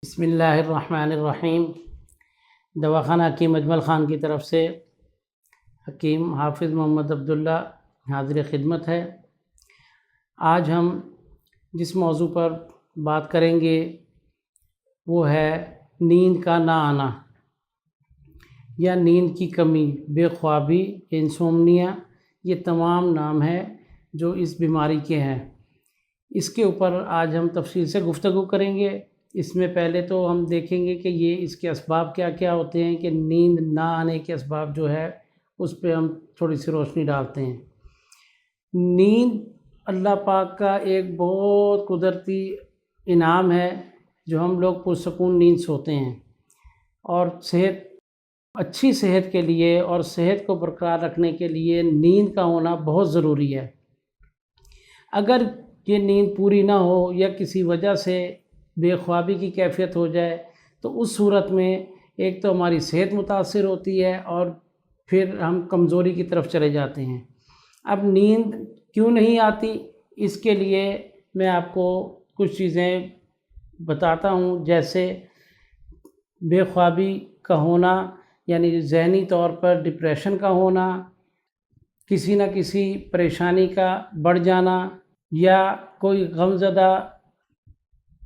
بسم اللہ الرحمن الرحیم۔ دواخانہ حکیم اجمل خان کی طرف سے حکیم حافظ محمد عبداللہ حاضر خدمت ہے۔ آج ہم جس موضوع پر بات کریں گے وہ ہے نیند کا نہ آنا یا نیند کی کمی، بے خوابی، انسومنیا، یہ تمام نام ہے جو اس بیماری کے ہیں۔ اس کے اوپر آج ہم تفصیل سے گفتگو کریں گے۔ اس میں پہلے تو ہم دیکھیں گے کہ یہ اس کے اسباب کیا کیا ہوتے ہیں، کہ نیند نہ آنے کے اسباب جو ہے اس پہ ہم تھوڑی سی روشنی ڈالتے ہیں۔ نیند اللہ پاک کا ایک بہت قدرتی انعام ہے جو ہم لوگ پرسکون نیند سوتے ہیں، اور اچھی صحت کے لیے اور صحت کو برقرار رکھنے کے لیے نیند کا ہونا بہت ضروری ہے۔ اگر یہ نیند پوری نہ ہو یا کسی وجہ سے بے خوابی کی کیفیت ہو جائے تو اس صورت میں ایک تو ہماری صحت متاثر ہوتی ہے اور پھر ہم کمزوری کی طرف چلے جاتے ہیں۔ اب نیند کیوں نہیں آتی، اس کے لیے میں آپ کو کچھ چیزیں بتاتا ہوں، جیسے بے خوابی کا ہونا، یعنی ذہنی طور پر ڈپریشن کا ہونا، کسی نہ کسی پریشانی کا بڑھ جانا، یا کوئی غمزدہ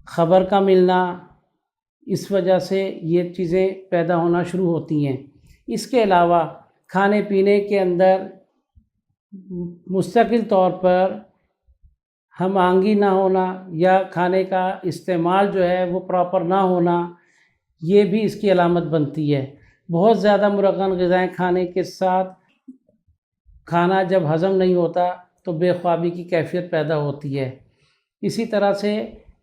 خبر کا ملنا، اس وجہ سے یہ چیزیں پیدا ہونا شروع ہوتی ہیں۔ اس کے علاوہ کھانے پینے کے اندر مستقل طور پر ہم آہنگی نہ ہونا یا کھانے کا استعمال جو ہے وہ پراپر نہ ہونا، یہ بھی اس کی علامت بنتی ہے۔ بہت زیادہ مرغن غذائیں کھانے کے ساتھ کھانا جب ہضم نہیں ہوتا تو بے خوابی کی کیفیت پیدا ہوتی ہے۔ اسی طرح سے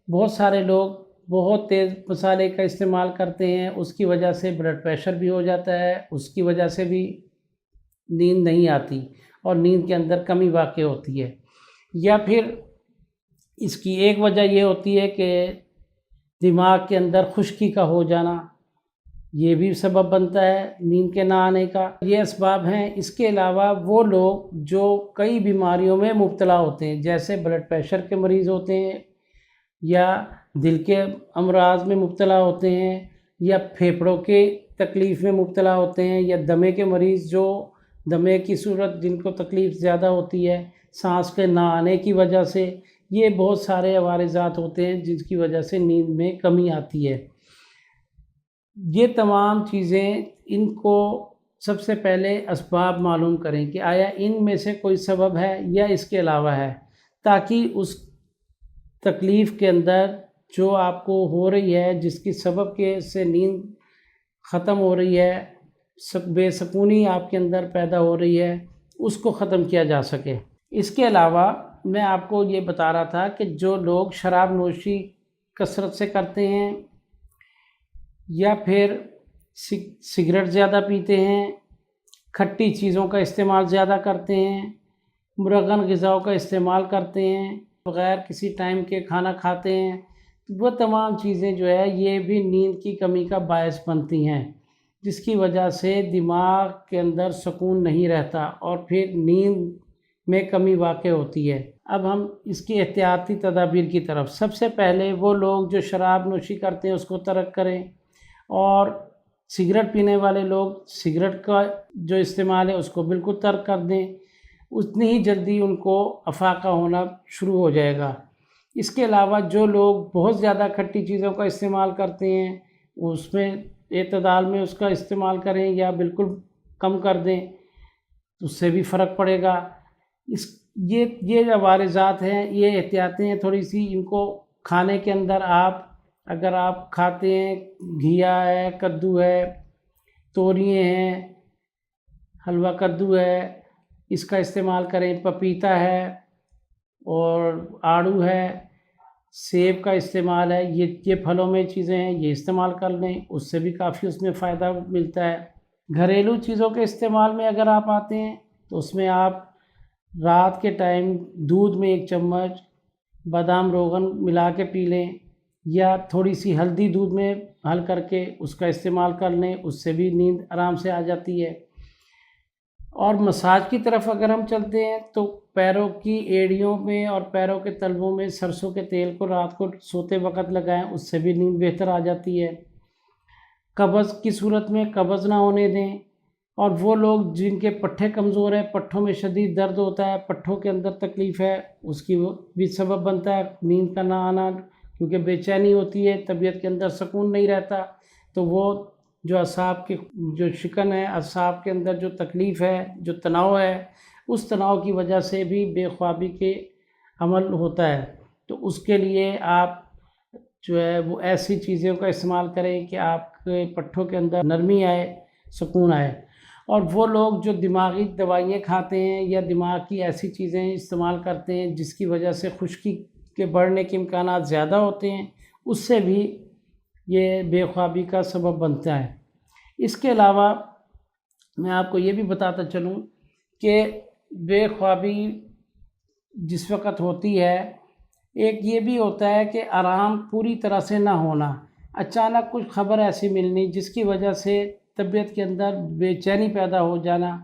بہت سارے لوگ بہت تیز مسالے کا استعمال کرتے ہیں، اس کی وجہ سے بلڈ پریشر بھی ہو جاتا ہے، اس کی وجہ سے بھی نیند نہیں آتی اور نیند کے اندر کمی واقع ہوتی ہے۔ یا پھر اس کی ایک وجہ یہ ہوتی ہے کہ دماغ کے اندر خشکی کا ہو جانا، یہ بھی سبب بنتا ہے نیند کے نہ آنے کا۔ یہ اسباب ہیں۔ اس کے علاوہ وہ لوگ جو کئی بیماریوں میں مبتلا ہوتے ہیں، جیسے بلڈ پریشر کے مریض ہوتے ہیں، یا دل کے امراض میں مبتلا ہوتے ہیں، یا پھیپھڑوں کے تکلیف میں مبتلا ہوتے ہیں، یا دمے کے مریض جو دمے کی صورت جن کو تکلیف زیادہ ہوتی ہے سانس کے نہ آنے کی وجہ سے، یہ بہت سارے عوارضات ہوتے ہیں جس کی وجہ سے نیند میں کمی آتی ہے۔ یہ تمام چیزیں، ان کو سب سے پہلے اسباب معلوم کریں کہ آیا ان میں سے کوئی سبب ہے یا اس کے علاوہ ہے، تاکہ اس تکلیف کے اندر جو آپ کو ہو رہی ہے، جس کی سبب کے سے نیند ختم ہو رہی ہے، بے سکونی آپ کے اندر پیدا ہو رہی ہے، اس کو ختم کیا جا سکے۔ اس کے علاوہ میں آپ کو یہ بتا رہا تھا کہ جو لوگ شراب نوشی کثرت سے کرتے ہیں، یا پھر سگریٹ زیادہ پیتے ہیں، کھٹی چیزوں کا استعمال زیادہ کرتے ہیں، مرغن غذاؤں کا استعمال کرتے ہیں، بغیر کسی ٹائم کے کھانا کھاتے ہیں، وہ تمام چیزیں جو ہے یہ بھی نیند کی کمی کا باعث بنتی ہیں، جس کی وجہ سے دماغ کے اندر سکون نہیں رہتا اور پھر نیند میں کمی واقع ہوتی ہے۔ اب ہم اس کی احتیاطی تدابیر کی طرف، سب سے پہلے وہ لوگ جو شراب نوشی کرتے ہیں اس کو ترک کریں، اور سگریٹ پینے والے لوگ سگریٹ کا جو استعمال ہے اس کو بالکل ترک کر دیں، اتنی ہی جلدی ان کو افاقہ ہونا شروع ہو جائے گا۔ اس کے علاوہ جو لوگ بہت زیادہ کھٹی چیزوں کا استعمال کرتے ہیں، اس میں اعتدال میں اس کا استعمال کریں یا بالکل کم کر دیں، اس سے بھی فرق پڑے گا۔ یہ عوارضات ہیں، یہ احتیاطیں ہیں تھوڑی سی، ان کو کھانے کے اندر اگر آپ کھاتے ہیں، گھیا ہے، کدو ہے، توریے ہیں، حلوہ کدو ہے، اس کا استعمال کریں، پپیتا ہے اور آڑو ہے، سیب کا استعمال ہے، یہ پھلوں میں چیزیں ہیں، یہ استعمال کر لیں، اس سے بھی کافی اس میں فائدہ ملتا ہے۔ گھریلو چیزوں کے استعمال میں اگر آپ آتے ہیں تو اس میں آپ رات کے ٹائم دودھ میں 1 چمچ بادام روغن ملا کے پی لیں، یا تھوڑی سی ہلدی دودھ میں حل کر کے اس کا استعمال کر لیں، اس سے بھی نیند آرام سے آ جاتی ہے۔ اور مساج کی طرف اگر ہم چلتے ہیں تو پیروں کی ایڑیوں میں اور پیروں کے تلووں میں سرسوں کے تیل کو رات کو سوتے وقت لگائیں، اس سے بھی نیند بہتر آ جاتی ہے۔ قبض کی صورت میں قبض نہ ہونے دیں، اور وہ لوگ جن کے پٹھے کمزور ہیں، پٹھوں میں شدید درد ہوتا ہے، پٹھوں کے اندر تکلیف ہے، اس کی وہ بھی سبب بنتا ہے نیند کا نہ آنا، کیونکہ بے چینی ہوتی ہے، طبیعت کے اندر سکون نہیں رہتا، تو وہ جو اعصاب کی جو شکن ہے، اعصاب کے اندر جو تکلیف ہے، جو تناؤ ہے، اس تناؤ کی وجہ سے بھی بے خوابی کے عمل ہوتا ہے۔ تو اس کے لیے آپ جو ہے وہ ایسی چیزوں کا استعمال کریں کہ آپ کے پٹھوں کے اندر نرمی آئے، سکون آئے۔ اور وہ لوگ جو دماغی دوائیاں کھاتے ہیں یا دماغ کی ایسی چیزیں استعمال کرتے ہیں جس کی وجہ سے خشکی کے بڑھنے کے امکانات زیادہ ہوتے ہیں، اس سے بھی یہ بے خوابی کا سبب بنتا ہے۔ اس کے علاوہ میں آپ کو یہ بھی بتاتا چلوں کہ بے خوابی جس وقت ہوتی ہے، ایک یہ بھی ہوتا ہے کہ آرام پوری طرح سے نہ ہونا، اچانک کچھ خبر ایسی ملنی جس کی وجہ سے طبیعت کے اندر بے چینی پیدا ہو جانا،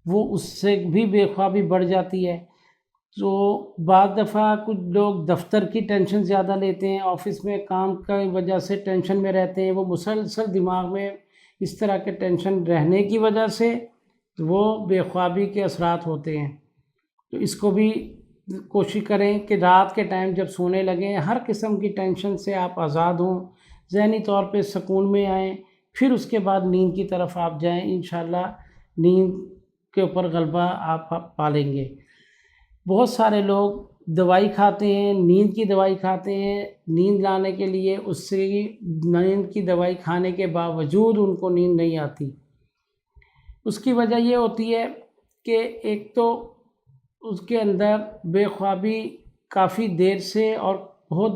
وہ اس سے بھی بے خوابی بڑھ جاتی ہے۔ تو بعض دفعہ کچھ لوگ دفتر کی ٹینشن زیادہ لیتے ہیں، آفس میں کام کی وجہ سے ٹینشن میں رہتے ہیں، وہ مسلسل دماغ میں اس طرح کے ٹینشن رہنے کی وجہ سے وہ بے خوابی کے اثرات ہوتے ہیں۔ تو اس کو بھی کوشش کریں کہ رات کے ٹائم جب سونے لگیں، ہر قسم کی ٹینشن سے آپ آزاد ہوں، ذہنی طور پہ سکون میں آئیں، پھر اس کے بعد نیند کی طرف آپ جائیں، انشاءاللہ نیند کے اوپر غلبہ آپ پالیں گے۔ بہت سارے لوگ دوائی کھاتے ہیں، نیند کی دوائی کھاتے ہیں نیند لانے کے لیے، اس سے نیند کی دوائی کھانے کے باوجود ان کو نیند نہیں آتی۔ اس کی وجہ یہ ہوتی ہے کہ ایک تو اس کے اندر بے خوابی کافی دیر سے اور بہت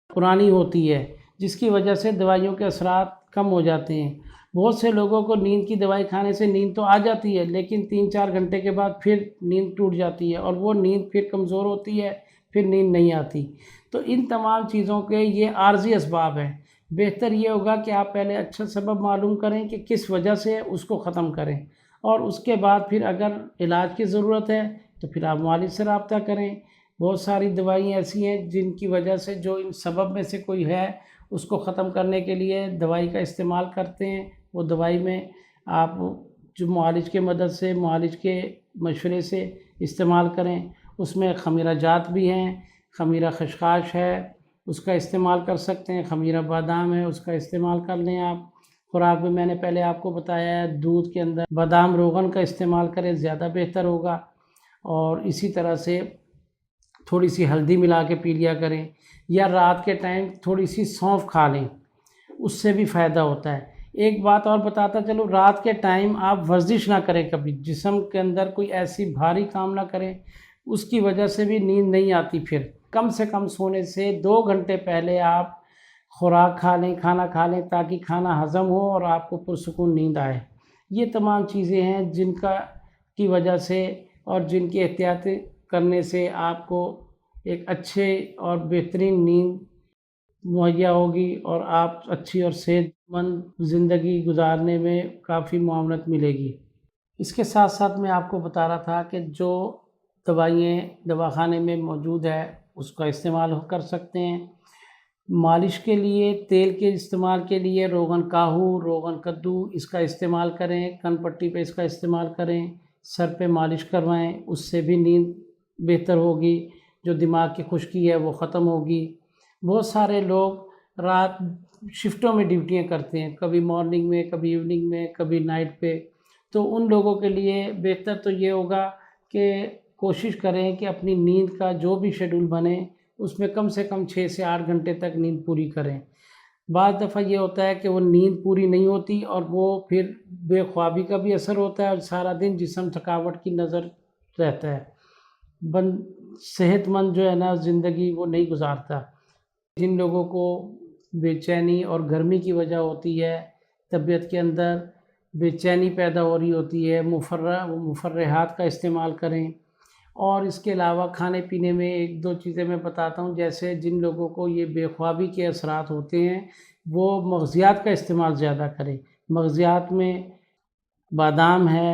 پرانی ہوتی ہے، جس کی وجہ سے دوائیوں کے اثرات کم ہو جاتے ہیں۔ بہت سے لوگوں کو نیند کی دوائی کھانے سے نیند تو آ جاتی ہے، لیکن 3-4 گھنٹے کے بعد پھر نیند ٹوٹ جاتی ہے، اور وہ نیند پھر کمزور ہوتی ہے، پھر نیند نہیں آتی۔ تو ان تمام چیزوں کے یہ عارضی اسباب ہیں۔ بہتر یہ ہوگا کہ آپ پہلے اچھا سبب معلوم کریں کہ کس وجہ سے اس کو ختم کریں، اور اس کے بعد پھر اگر علاج کی ضرورت ہے تو پھر آپ معالج سے رابطہ کریں۔ بہت ساری دوائیں ایسی ہیں جن کی وجہ سے جو ان سبب میں سے کوئی ہے اس کو ختم کرنے کے لیے دوائی کا استعمال کرتے ہیں۔ وہ دوائی میں آپ جو معالج کے مدد سے، معالج کے مشورے سے استعمال کریں۔ اس میں خمیرہ جات بھی ہیں، خمیرہ خشخاش ہے، اس کا استعمال کر سکتے ہیں، خمیرہ بادام ہے، اس کا استعمال کر لیں آپ۔ خوراک میں نے پہلے آپ کو بتایا ہے، دودھ کے اندر بادام روغن کا استعمال کریں، زیادہ بہتر ہوگا۔ اور اسی طرح سے تھوڑی سی ہلدی ملا کے پی لیا کریں، یا رات کے ٹائم تھوڑی سی سونف کھا لیں، اس سے بھی فائدہ ہوتا ہے۔ ایک بات اور بتاتا چلو، رات کے ٹائم آپ ورزش نہ کریں، کبھی جسم کے اندر کوئی ایسی بھاری کام نہ کریں، اس کی وجہ سے بھی نیند نہیں آتی۔ پھر کم سے کم سونے سے 2 گھنٹے پہلے آپ خوراک کھا لیں، کھانا کھا لیں، تاکہ کھانا ہضم ہو اور آپ کو پرسکون نیند آئے۔ یہ تمام چیزیں ہیں جن کی وجہ سے اور جن کی احتیاط کرنے سے آپ کو ایک اچھے اور بہترین نیند مہیا ہوگی، اور آپ اچھی اور صحت مند زندگی گزارنے میں کافی معاونت ملے گی۔ اس کے ساتھ ساتھ میں آپ کو بتا رہا تھا کہ جو دوائیں دواخانے میں موجود ہے اس کا استعمال کر سکتے ہیں۔ مالش کے لیے، تیل کے استعمال کے لیے روغن کاہو، روغن کدو، اس کا استعمال کریں، کن پٹی پہ اس کا استعمال کریں، سر پہ مالش کروائیں، اس سے بھی نیند بہتر ہوگی، جو دماغ کی خشکی ہے وہ ختم ہوگی۔ بہت سارے لوگ رات شفٹوں میں ڈیوٹیاں کرتے ہیں، کبھی مارننگ میں، کبھی ایوننگ میں، کبھی نائٹ پہ، تو ان لوگوں کے لیے بہتر تو یہ ہوگا کہ کوشش کریں کہ اپنی نیند کا جو بھی شیڈول بنے اس میں کم سے کم 6 سے 8 گھنٹے تک نیند پوری کریں۔ بعض دفعہ یہ ہوتا ہے کہ وہ نیند پوری نہیں ہوتی، اور وہ پھر بے خوابی کا بھی اثر ہوتا ہے، اور سارا دن جسم تھکاوٹ کی نظر رہتا ہے، صحت مند جو ہے نا زندگی وہ نہیں گزارتا۔ جن لوگوں کو بے چینی اور گرمی کی وجہ ہوتی ہے، طبیعت کے اندر بے چینی پیدا ہو رہی ہوتی ہے، مفرحات کا استعمال کریں۔ اور اس کے علاوہ کھانے پینے میں 1-2 چیزیں میں بتاتا ہوں، جیسے جن لوگوں کو یہ بے خوابی کے اثرات ہوتے ہیں وہ مغزیات کا استعمال زیادہ کریں۔ مغزیات میں بادام ہے،